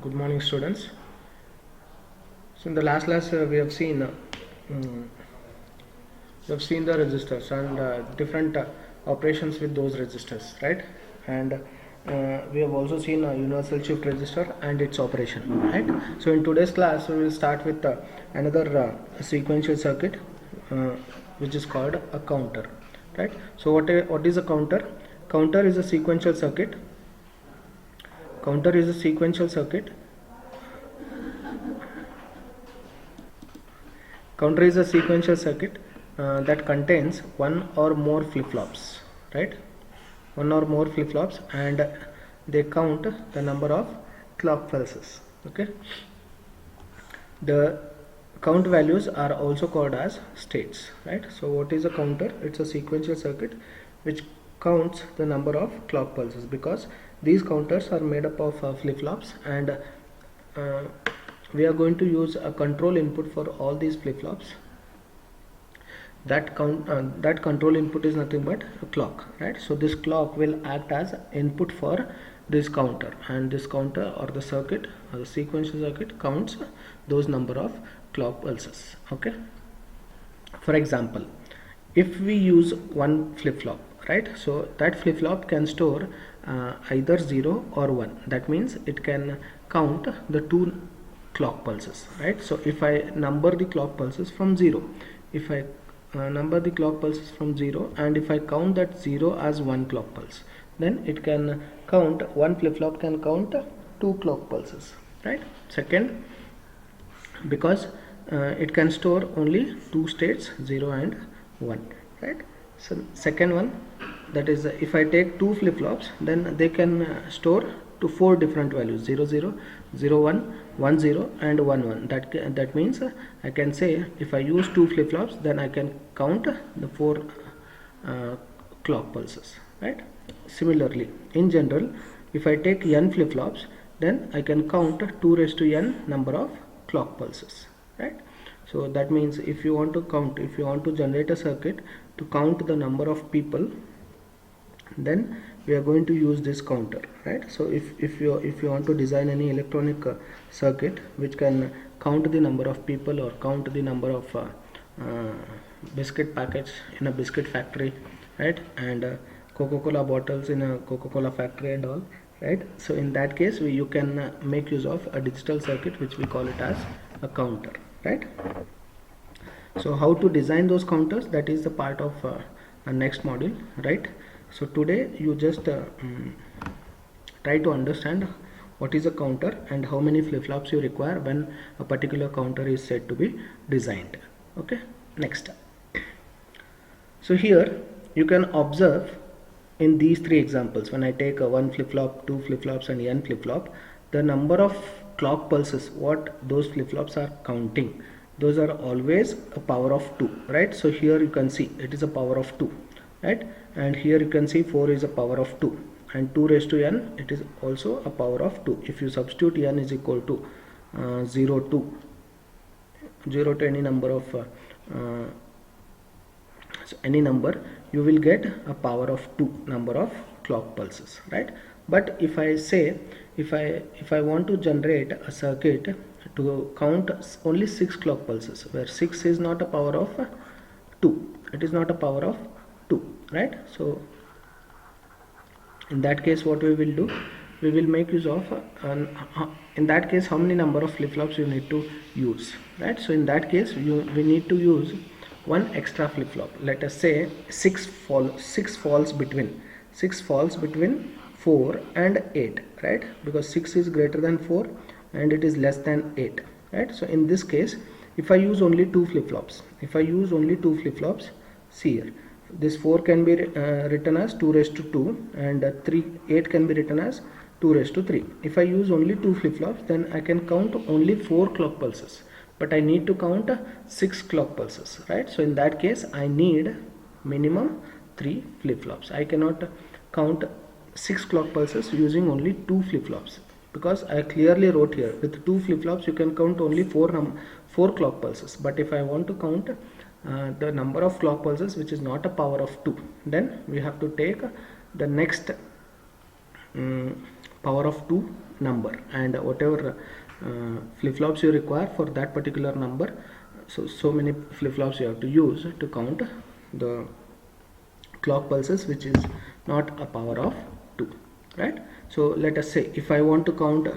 Good morning, students. So in the last class we have seen the registers and different operations with those registers, right? And we have also seen a universal shift register and its operation, right? So in today's class we will start with another sequential circuit, uh, which is called a counter, right? So what is a counter? Counter is a sequential circuit. Counter is a sequential circuit. Counter is a sequential circuit that contains one or more flip-flops, right? One or more flip-flops, and they count the number of clock pulses. Okay. The count values are also called as states, right? So what is a counter? It's a sequential circuit which counts the number of clock pulses, because these counters are made up of flip-flops, and we are going to use a control input for all these flip-flops. That control input is nothing but a clock, right? So this clock will act as input for this counter, and this counter or the circuit or the sequential circuit counts those number of clock pulses. Okay. For example, if we use one flip-flop, right, so that flip-flop can store either 0 or 1. That means it can count the two clock pulses, right? So if I number the clock pulses from 0, if I number the clock pulses from 0, and if I count that 0 as one clock pulse, then it can count, one flip-flop can count two clock pulses, right? Second, because it can store only two states, 0 and 1, right? So second one, that is if I take two flip-flops, then they can store to four different values, 0 0, 0 1, 1 0 and 1 1. That means I can say, if I use two flip-flops, then I can count the four clock pulses, right? Similarly, in general, if I take n flip-flops, then I can count 2 raised to n number of clock pulses, right? So that means if you want to generate a circuit to count the number of people, then we are going to use this counter, right? So if you want to design any electronic circuit which can count the number of people or count the number of biscuit packets in a biscuit factory, right, and Coca-Cola bottles in a Coca-Cola factory and all, right? So in that case you can make use of a digital circuit which we call it as a counter, right? So how to design those counters, that is the part of a next module, right? So today you just try to understand what is a counter and how many flip-flops you require when a particular counter is said to be designed. Okay, next. So here you can observe in these three examples, when I take a one flip-flop, two flip-flops and n flip-flop, the number of clock pulses what those flip-flops are counting, those are always a power of 2, right? So here you can see it is a power of 2, right? And here you can see 4 is a power of 2, and 2 raised to n, it is also a power of 2. If you substitute n is equal to 0 to any number of any number, you will get a power of 2 number of clock pulses, right? But if I say, if I want to generate a circuit to count only 6 clock pulses, where 6 is not a power of 2, it is not a power of 2, right? So in that case what we will do, we will make use of in that case how many number of flip-flops you need to use, right? So in that case we need to use one extra flip-flop. Let us say 6 falls between 4 and 8, right? Because 6 is greater than 4 and it is less than 8, right? So in this case, if I use only two flip-flops, see here, this 4 can be written as 2 raised to 2, and 8 can be written as 2 raised to 3. If I use only two flip-flops, then I can count only 4 clock pulses, but I need to count 6 clock pulses, right? So in that case I need minimum 3 flip-flops. I cannot count 6 clock pulses using only 2 flip-flops, because I clearly wrote here, with 2 flip-flops you can count only 4 clock pulses. But if I want to count the number of clock pulses which is not a power of 2, then we have to take the next power of 2 number, and whatever flip-flops you require for that particular number, so many flip-flops you have to use to count the clock pulses, which is not a power of 2, right? So let us say if I want to count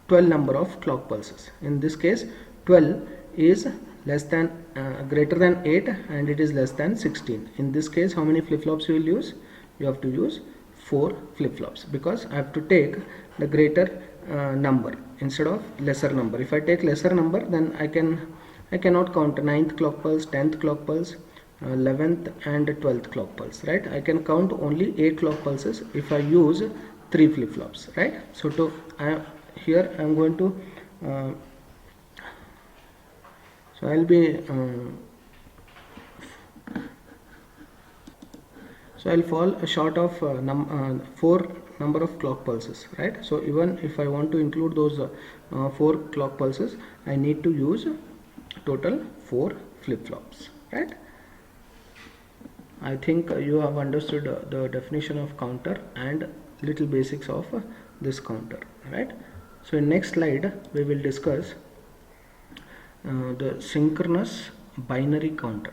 12 number of clock pulses, in this case 12 is less than greater than 8 and it is less than 16. In this case, how many flip-flops you will use? You have to use 4 flip-flops, because I have to take the greater number instead of lesser number. If I take lesser number, then I cannot count 9th clock pulse, 10th clock pulse, 11th and 12th clock pulse, right? I can count only 8 clock pulses if I use 3 flip-flops, right? So here I am going to so I'll be so I'll fall short of 4 number of clock pulses, right? So even if I want to include those 4 clock pulses, I need to use total 4 flip-flops, right? I think you have understood the definition of counter and little basics of this counter, right? So in next slide we will discuss the synchronous binary counter.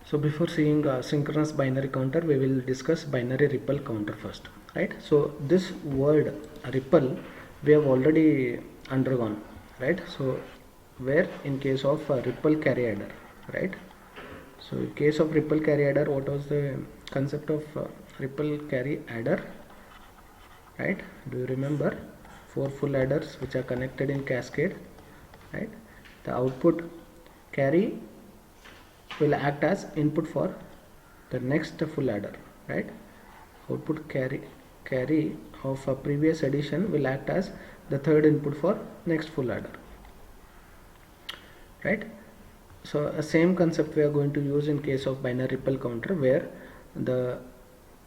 So before seeing synchronous binary counter, we will discuss binary ripple counter first, right? So this word ripple we have already undergone, right? So where in case of ripple carry adder, right? So in case of ripple carry adder, what was the concept of ripple carry adder, right? Do you remember? 4 full adders which are connected in cascade, right? The output carry will act as input for the next full adder, right? Output carry of a previous addition will act as the third input for next full adder, right? So a same concept we are going to use in case of binary ripple counter, where the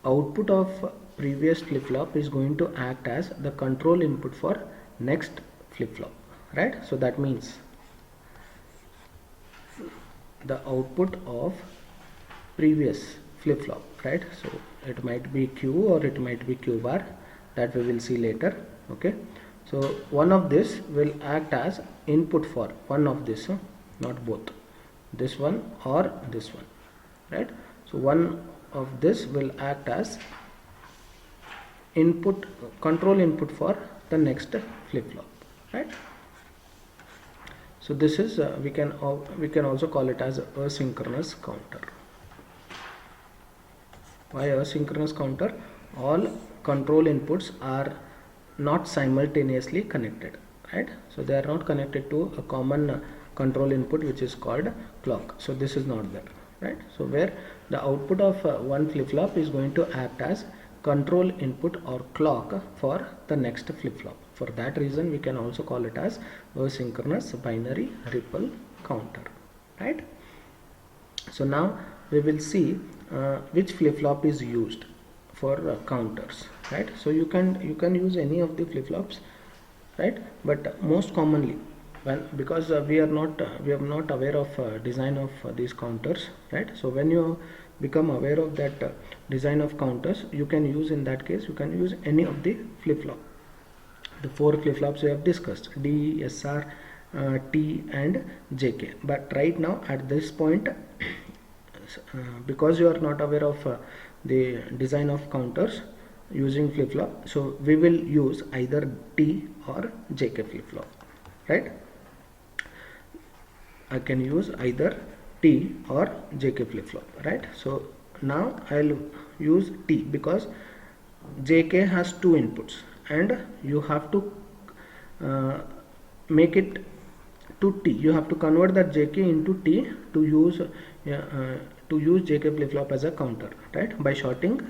output of previous flip-flop is going to act as the control input for next flip-flop, right? So that means the output of previous flip-flop, right? So it might be Q or it might be Q bar, that we will see later, okay? So one of this will act as input for one of this, not both, this one or this one, right? So one of this will act as input, control input for the next flip-flop, right? So this is we can also call it as asynchronous counter. Why asynchronous counter? All control inputs are not simultaneously connected, right? So they are not connected to a common control input which is called clock. So this is not there, right? So where the output of one flip-flop is going to act as control input or clock for the next flip-flop. For that reason we can also call it as asynchronous binary ripple counter, right? So now we will see which flip-flop is used for counters, right? So you can use any of the flip-flops, right? But most commonly, because we are not aware of design of these counters, right? So when you become aware of that design of counters, you can use, in that case you can use any of the flip-flop, the 4 flip-flops we have discussed, D, SR, T and JK. But right now at this point, because you are not aware of the design of counters using flip-flop, so we will use either T or JK flip-flop, right? I can use either T or JK flip-flop, right? So now I'll use T because JK has 2 inputs and you have to make it to T. You have to convert that JK into T to use JK flip-flop as a counter, right? By shorting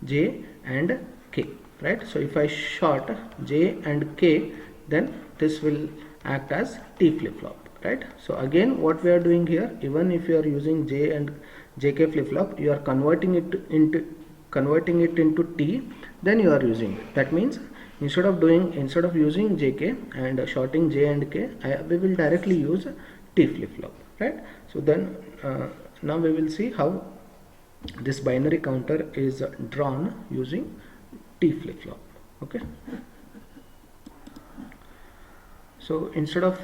J and K, right? So if I short J and K, then this will act as T flip-flop, right? So again, what we are doing here, even if you are using J and JK flip-flop, you are converting it into T, then you are using it. That means instead of using JK and shorting J and K, we will directly use T flip-flop, right? So then now we will see how this binary counter is drawn using T flip-flop. Okay, so instead of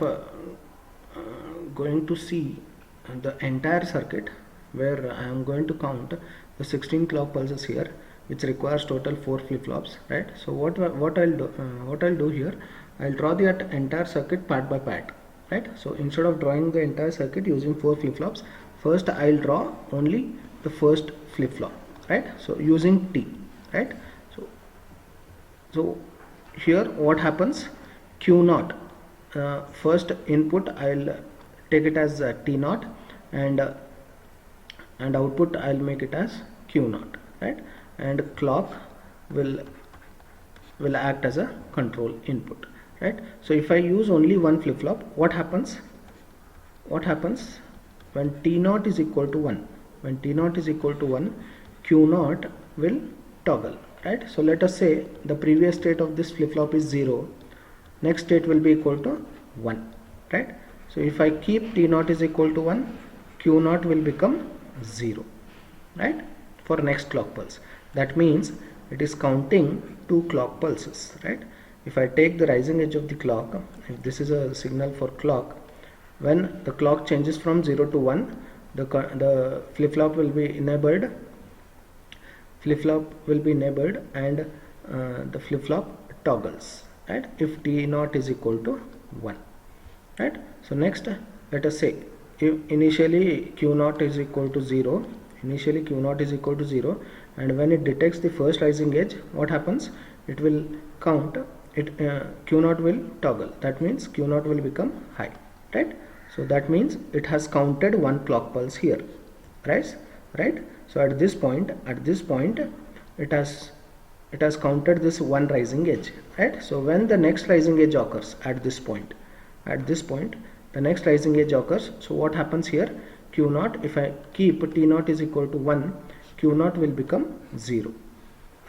going to see the entire circuit where I am going to count the 16 clock pulses here, which requires total 4 flip-flops, right? So what I'll do here, I'll draw the entire circuit part by part, right? So instead of drawing the entire circuit using 4 flip-flops, first I'll draw only the first flip-flop, right? So using T, right? So here what happens, Q0, first input I'll take it as T0, and output I'll make it as Q0, right? And clock will act as a control input, right? So if I use only one flip-flop, what happens when T0 is equal to 1? When T0 is equal to 1, Q0 will toggle, right? So let us say the previous state of this flip-flop is 0, next state will be equal to 1, right? So if I keep T0 is equal to 1, Q0 will become 0, right, for next clock pulse. That means it is counting 2 clock pulses, right? If I take the rising edge of the clock, if this is a signal for clock, when the clock changes from 0 to 1, the flip-flop will be enabled, and the flip-flop toggles, right, if T0 is equal to 1, right? So next, let us say if initially Q0 is equal to 0, and when it detects the first rising edge, what happens? It will count it, Q0 will toggle, that means Q0 will become high, right? So that means it has counted 1 clock pulse here, right? So at this point it has counted this 1 rising edge, right? So when the next rising edge occurs at this point, the next rising edge occurs, so what happens here? Q0, if I keep T0 is equal to 1, Q0 will become 0,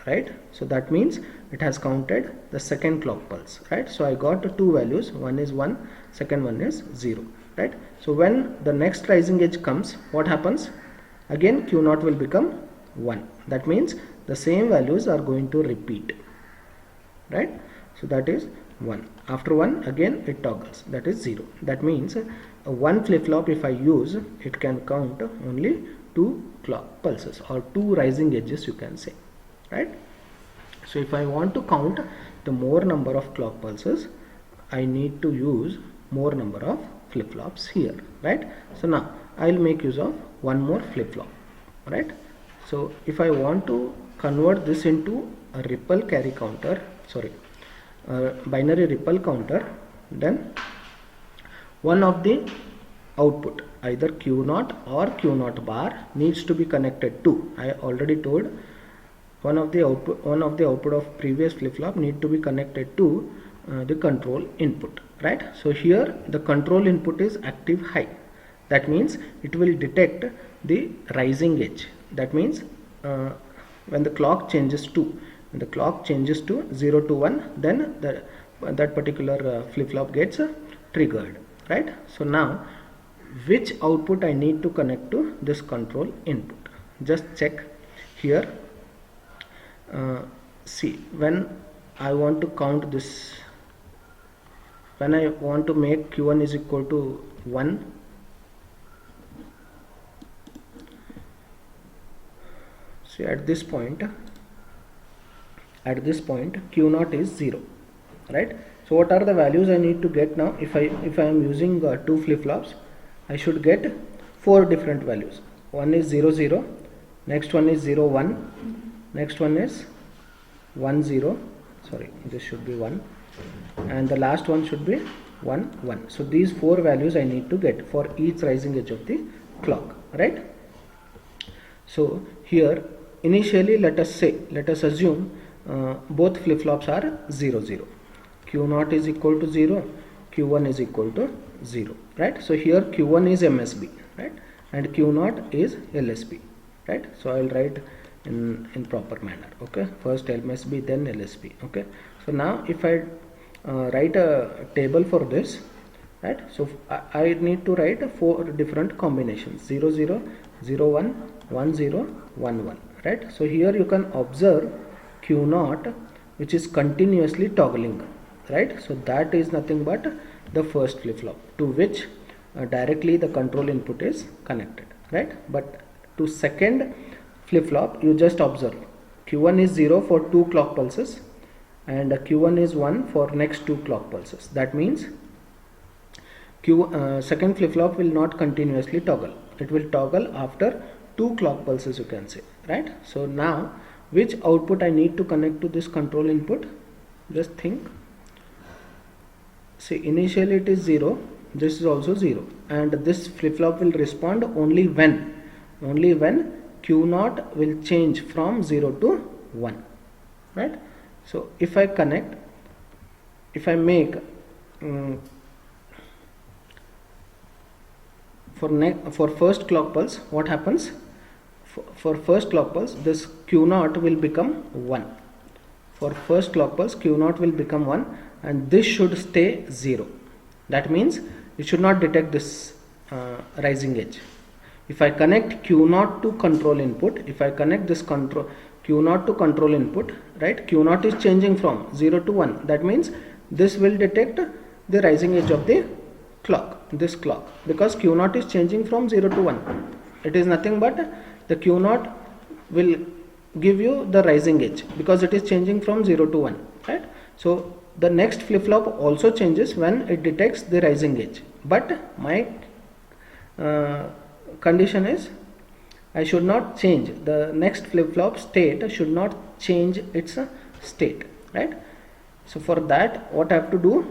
right? So that means it has counted the second clock pulse, right? So I got 2 values, one is 1, second one is 0, right? So when the next rising edge comes, what happens? Again Q0 will become 1, that means the same values are going to repeat, right? So that is 1. After 1 again it toggles, that is 0. That means one flip-flop, if I use, it can count only 2 clock pulses or 2 rising edges, you can say, right? So if I want to count the more number of clock pulses, I need to use more number of flip-flops here, right? So now I will make use of one more flip-flop, right? So if I want to convert this into a ripple carry counter, binary ripple counter, then one of the output, either Q0 or Q0 bar, needs to be connected to, I already told, one of the output of previous flip-flop need to be connected to the control input, right? So here the control input is active high, that means it will detect the rising edge. That means when the clock changes to 0 to 1, then that particular flip-flop gets triggered, right? So now which output I need to connect to this control input? Just check here. See, when I want to count this, when I want to make Q1 is equal to 1, see at this point Q0 is 0, right? So what are the values I need to get now? If I am using 2 flip-flops, I should get 4 different values. One is 0 0, next one is 0 1, next one is 1 0, sorry, this should be 1, and the last one should be 1 1. So these 4 values I need to get for each rising edge of the clock, right? So here initially let us assume both flip-flops are 0 0. Q0 is equal to 0, Q1 is equal to 0, right? So here Q1 is MSB, right, and Q0 is LSB, right? So I will write in proper manner, okay? First MSB, then LSB, okay? So now if I write a table for this, right? So I need to write 4 different combinations: 0 0, 0 1, 1 0, 1 1, right? So here you can observe Q0 which is continuously toggling, right? So that is nothing but the first flip-flop to which directly the control input is connected, right? But to second flip-flop, you just observe Q1 is 0 for 2 clock pulses and Q1 is 1 for next 2 clock pulses. That means second flip-flop will not continuously toggle. It will toggle after 2 clock pulses, you can say, right? So now which output I need to connect to this control input? Just think. See, initially it is 0, this is also 0, and this flip-flop will respond only when Q0 will change from 0 to 1, right? So if I connect, if I make for first clock pulse, what happens? For first clock pulse, this Q0 will become 1. For first clock pulse, Q0 will become 1 and this should stay 0. That means it should not detect this rising edge. If I connect Q0 to control input, if I connect this Q0 to control input, right, Q0 is changing from 0 to 1. That means this will detect the rising edge of the clock, this clock, because Q0 is changing from 0 to 1. It is nothing but the Q0 will give you the rising edge because it is changing from 0 to 1, right? So the next flip-flop also changes when it detects the rising edge, but my condition is I should not change the next flip-flop state, should not change its state, right? So for that, what I have to do,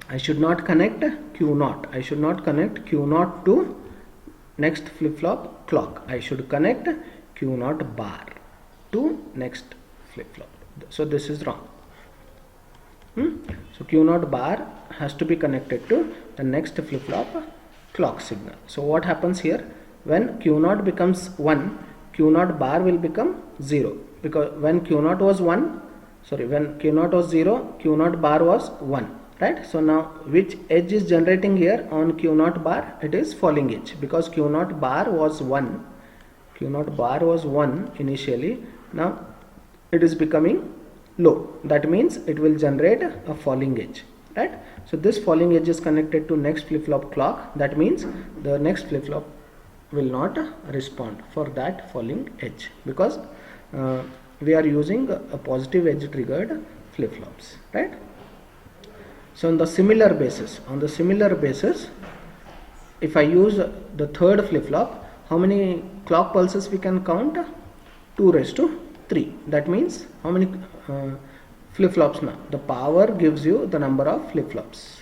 I should not connect Q0. I should not connect Q0 to next flip-flop clock. I should connect Q0 bar to next flip-flop. So this is wrong. So Q0 bar has to be connected to the next flip-flop clock signal. So what happens here? When Q0 becomes 1, Q0 bar will become 0, because when Q0 was 1, when Q0 was 0, Q0 bar was 1. Right? So now which edge is generating here on Q0 bar? It is falling edge, because Q0 bar was 1. Q0 bar was 1 initially. Now it is becoming low. That means it will generate a falling edge. Right? So this falling edge is connected to next flip-flop clock. That means the next flip-flop will not respond for that falling edge, because we are using a positive edge triggered flip-flops. Right? So on the similar basis, if I use the third flip-flop, how many clock pulses we can count? 2 raised to 3. That means how many flip-flops now? The power gives you the number of flip-flops.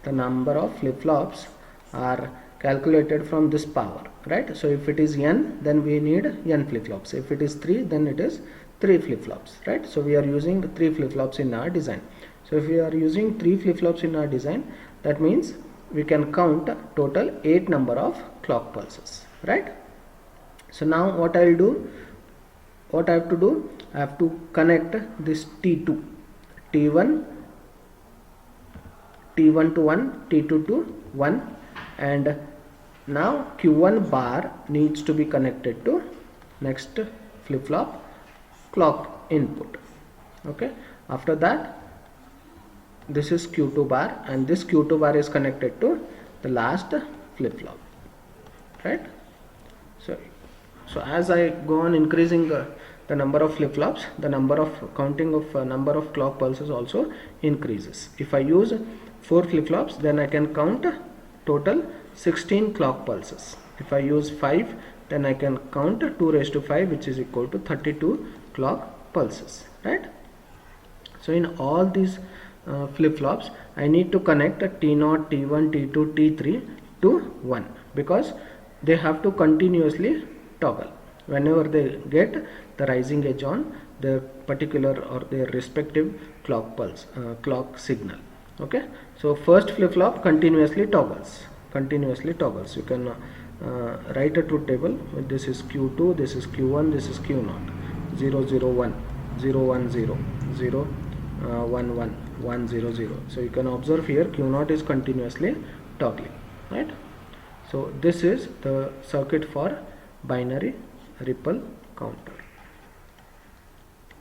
The number of flip-flops are calculated from this power, right? So if it is n, then we need n flip-flops. If it is 3, then it is 3 flip-flops, right? So we are using 3 flip-flops in our design. So if we are using 3 flip-flops in our design, that means we can count total 8 number of clock pulses, right? So now what I will do, what I have to do, I have to connect this T2, T1 to 1, T2 to 1, and now Q1 bar needs to be connected to next flip-flop clock input. Okay, after that, this is Q2 bar, and this Q2 bar is connected to the last flip-flop, right? So as I go on increasing the number of flip-flops, the number of counting of number of clock pulses also increases. If I use 4 flip-flops, then I can count total 16 clock pulses. If I use 5, then I can count 2 raised to 5, which is equal to 32 clock pulses, right? So in all these flip-flops, I need to connect T0, T1, T2, T3 to 1, because they have to continuously toggle whenever they get the rising edge on their particular or their respective clock pulse, clock signal. Okay, so first flip-flop continuously toggles. You can write a truth table. This is Q2, this is Q1, this is Q0, 0 0 1, 0 1 0, 0 1 1, 1 0 0. So you can observe here Q0 is continuously toggling, right? So this is the circuit for binary ripple counter.